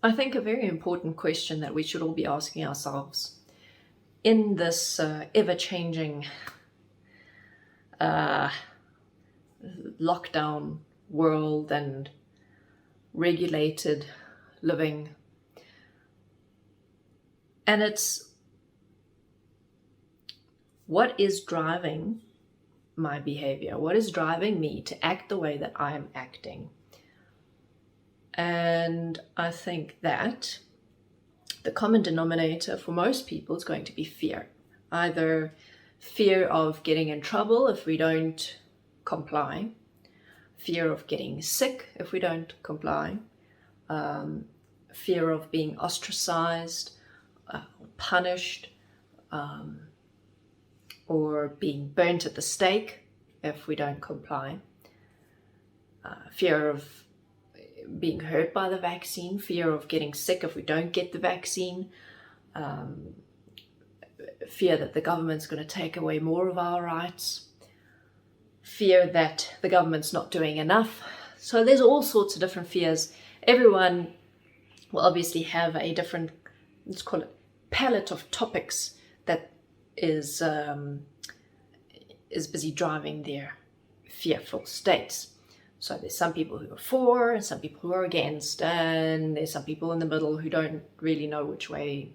I think a very important question that we should all be asking ourselves in this ever-changing lockdown world and regulated living, and it's what is driving my behavior? What is driving me to act the way that I am acting? And I think that the common denominator for most people is going to be fear. Either fear of getting in trouble if we don't comply, fear of getting sick if we don't comply, fear of being ostracized, punished, or being burnt at the stake if we don't comply, fear of being hurt by the vaccine, fear of getting sick if we don't get the vaccine, fear that the government's going to take away more of our rights, fear that the government's not doing enough. So there's all sorts of different fears. Everyone will obviously have a different, let's call it, palette of topics that is busy driving their fearful states. So there's some people who are for and some people who are against, and there's some people in the middle who don't really know which way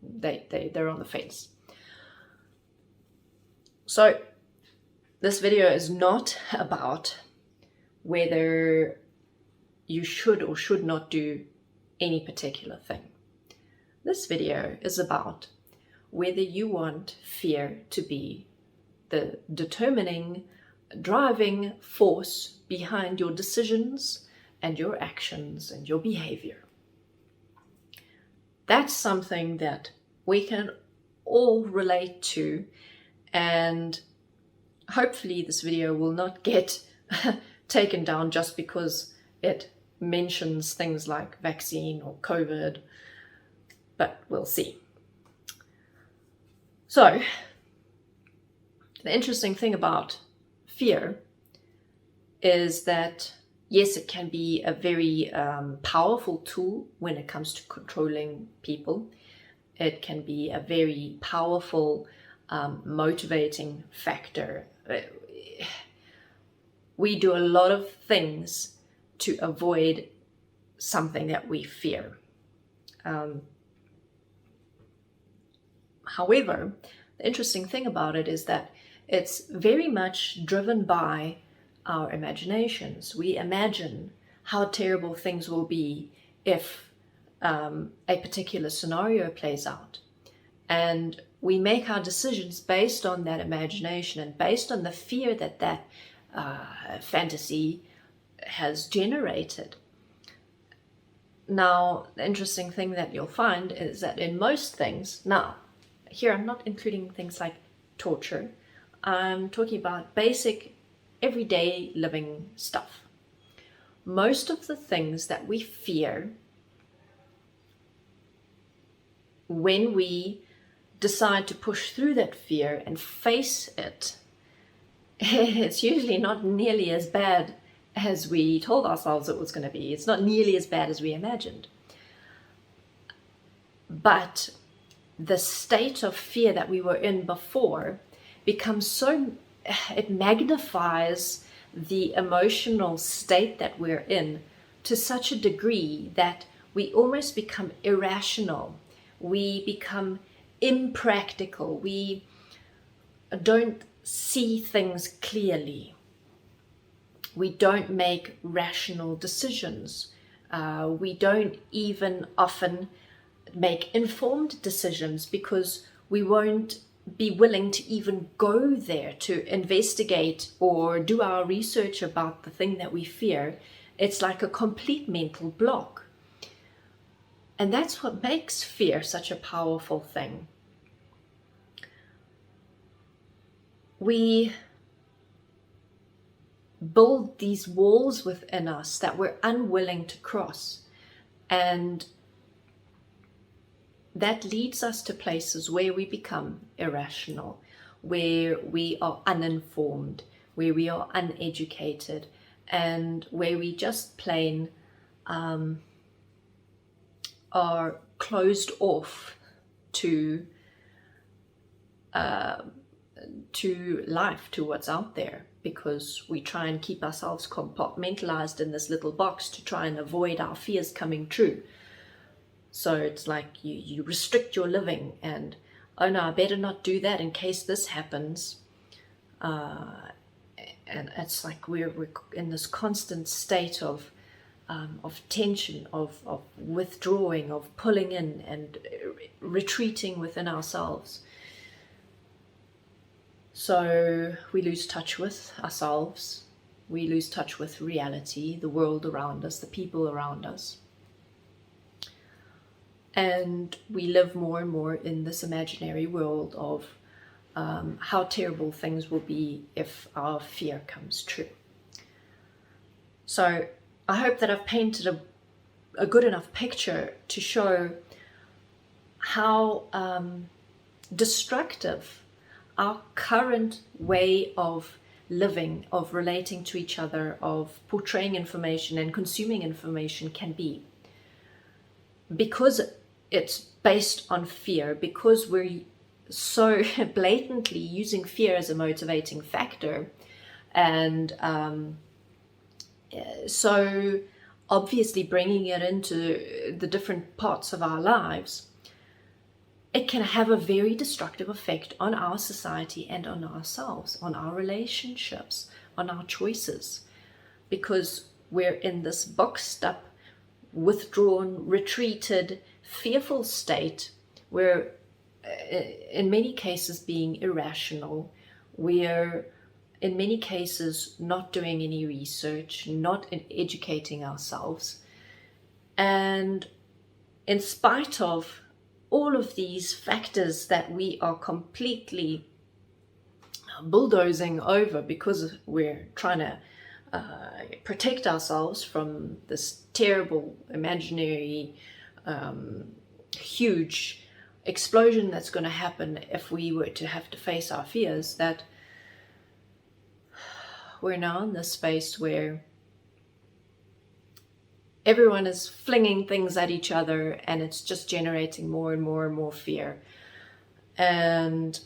they're on the fence. So this video is not about whether you should or should not do any particular thing. This video is about whether you want fear to be the determining, driving force behind your decisions and your actions and your behavior. That's something that we can all relate to, and hopefully this video will not get taken down just because it mentions things like vaccine or COVID, but we'll see. So, the interesting thing about fear is that, yes, it can be a very powerful tool when it comes to controlling people. It can be a very powerful motivating factor. We do a lot of things to avoid something that we fear. However, the interesting thing about it is that it's very much driven by our imaginations. We imagine how terrible things will be if a particular scenario plays out. And we make our decisions based on that imagination and based on the fear that that fantasy has generated. Now, the interesting thing that you'll find is that in most things, now, here I'm not including things like torture, I'm talking about basic, everyday living stuff. Most of the things that we fear, when we decide to push through that fear and face it, it's usually not nearly as bad as we told ourselves it was going to be. It's not nearly as bad as we imagined. But the state of fear that we were in before becomes so, it magnifies the emotional state that we're in to such a degree that we almost become irrational. We become impractical. We don't see things clearly. We don't make rational decisions. We don't even often make informed decisions because we won't be willing to even go there to investigate or do our research about the thing that we fear. It's like a complete mental block. And that's what makes fear such a powerful thing. We build these walls within us that we're unwilling to cross, and that leads us to places where we become irrational, where we are uninformed, where we are uneducated, and where we just plain are closed off to life, to what's out there, because we try and keep ourselves compartmentalized in this little box to try and avoid our fears coming true. So it's like you restrict your living, and oh no, I better not do that in case this happens. And it's like we're in this constant state of tension, of withdrawing, of pulling in and retreating within ourselves. So we lose touch with ourselves, we lose touch with reality, the world around us, the people around us. And we live more and more in this imaginary world of how terrible things will be if our fear comes true. So I hope that I've painted a good enough picture to show how destructive our current way of living, of relating to each other, of portraying information and consuming information can be. Because it's based on fear, because we're so blatantly using fear as a motivating factor, and so obviously bringing it into the different parts of our lives, it can have a very destructive effect on our society and on ourselves, on our relationships, on our choices, because we're in this boxed up, withdrawn, retreated, fearful state. We're in many cases being irrational. We're in many cases not doing any research, not educating ourselves. And in spite of all of these factors that we are completely bulldozing over because we're trying to protect ourselves from this terrible, imaginary, huge explosion that's going to happen if we were to have to face our fears, that we're now in this space where everyone is flinging things at each other, and it's just generating more and more and more fear. And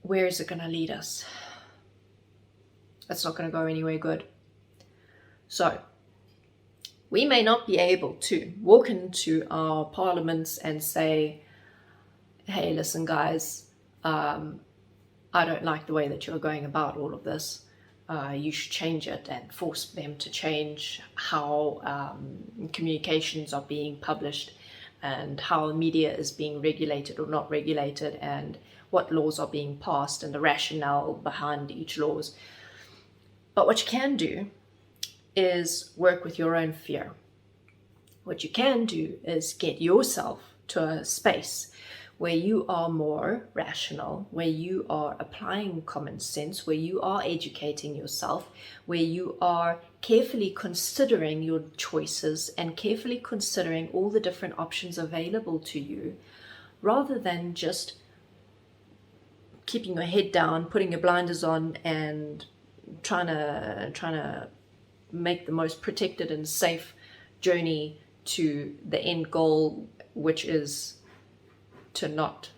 where is it going to lead us? It's not going to go anywhere good. So we may not be able to walk into our parliaments and say, hey, listen guys, I don't like the way that you're going about all of this. You should change it, and force them to change how communications are being published, and how the media is being regulated or not regulated, and what laws are being passed, and the rationale behind each laws. But what you can do is work with your own fear. What you can do is get yourself to a space where you are more rational, where you are applying common sense, where you are educating yourself, where you are carefully considering your choices and carefully considering all the different options available to you, rather than just keeping your head down, putting your blinders on, and trying to make the most protected and safe journey to the end goal, which is to not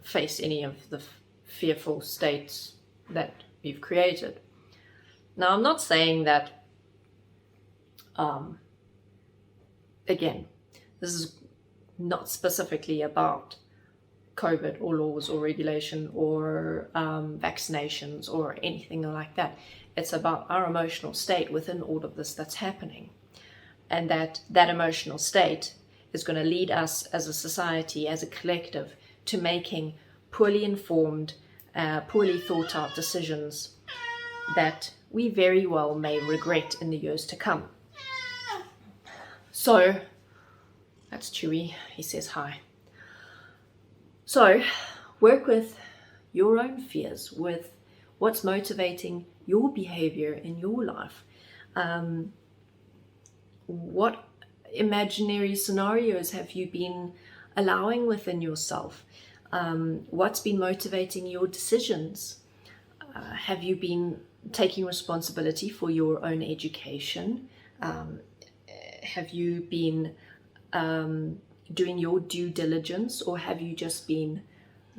face any of the fearful states that you've created. Now, I'm not saying that, again, this is not specifically about COVID or laws or regulation or vaccinations or anything like that. It's about our emotional state within all of this that's happening. And that emotional state is going to lead us as a society, as a collective, to making poorly informed, poorly thought out decisions that we very well may regret in the years to come. So, that's Chewy, he says hi. So, work with your own fears, with what's motivating your behavior in your life. What imaginary scenarios have you been allowing within yourself? What's been motivating your decisions? Have you been taking responsibility for your own education? have you been doing your due diligence, or have you just been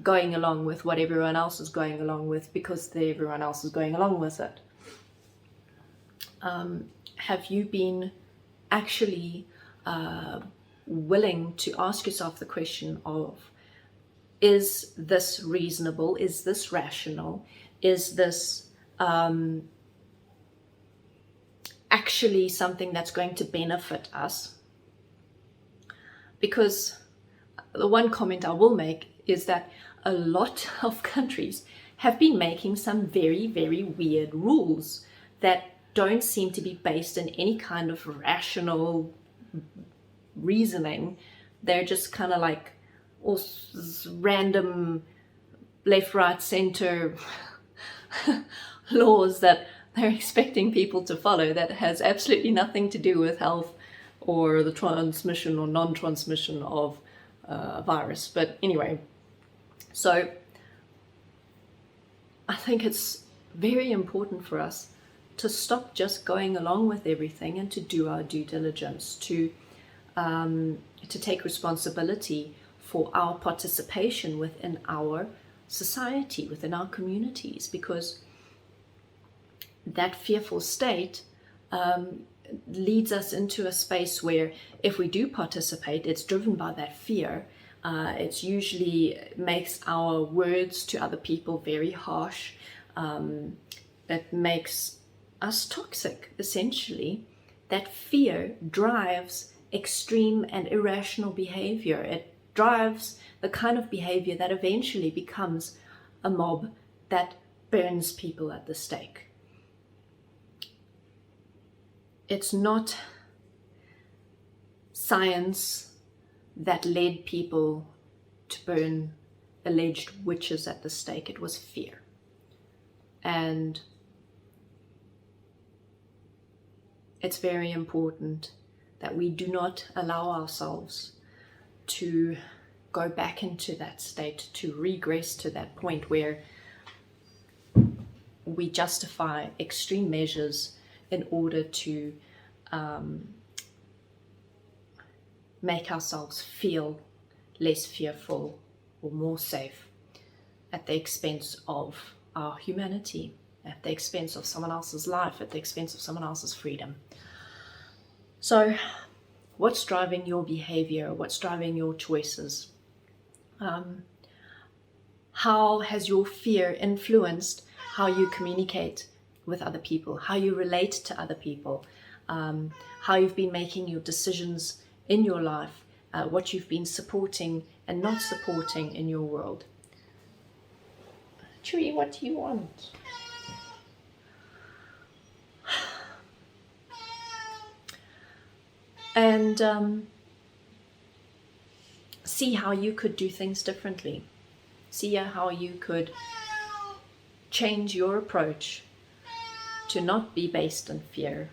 going along with what everyone else is going along with because everyone else is going along with it? Have you been actually willing to ask yourself the question of, is this reasonable? Is this rational? Is this actually something that's going to benefit us? Because the one comment I will make is that a lot of countries have been making some very, very weird rules that don't seem to be based in any kind of rational reasoning. They're just kind of like all random left, right, center laws that they're expecting people to follow that has absolutely nothing to do with health or the transmission or non-transmission of a virus. But anyway, so I think it's very important for us to stop just going along with everything and to do our due diligence, to take responsibility for our participation within our society, within our communities, because that fearful state leads us into a space where if we do participate, it's driven by that fear. It usually makes our words to other people very harsh. It makes us toxic, essentially. That fear drives extreme and irrational behavior. It drives the kind of behavior that eventually becomes a mob that burns people at the stake. It's not science that led people to burn alleged witches at the stake. It was fear. And it's very important that we do not allow ourselves to go back into that state, to regress to that point where we justify extreme measures in order to make ourselves feel less fearful or more safe at the expense of our humanity, at the expense of someone else's life, at the expense of someone else's freedom. So, what's driving your behavior? What's driving your choices? How has your fear influenced how you communicate with other people, how you relate to other people, how you've been making your decisions in your life, what you've been supporting and not supporting in your world? Chewy, what do you want? And see how you could do things differently. See how you could change your approach to not be based on fear,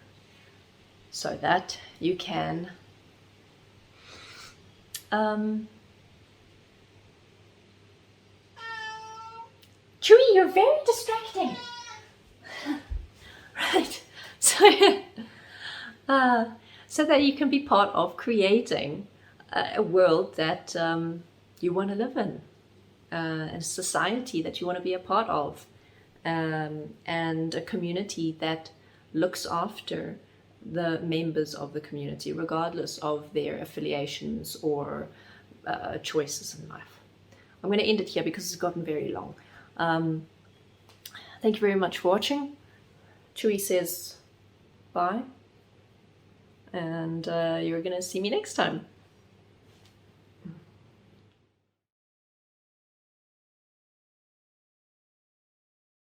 so that you can Chewy, you're very distracting. Right. So that you can be part of creating a world that you want to live in, a society that you want to be a part of, and a community that looks after the members of the community, regardless of their affiliations or choices in life. I'm going to end it here because it's gotten very long. Thank you very much for watching. Chewy says bye, and you're going to see me next time.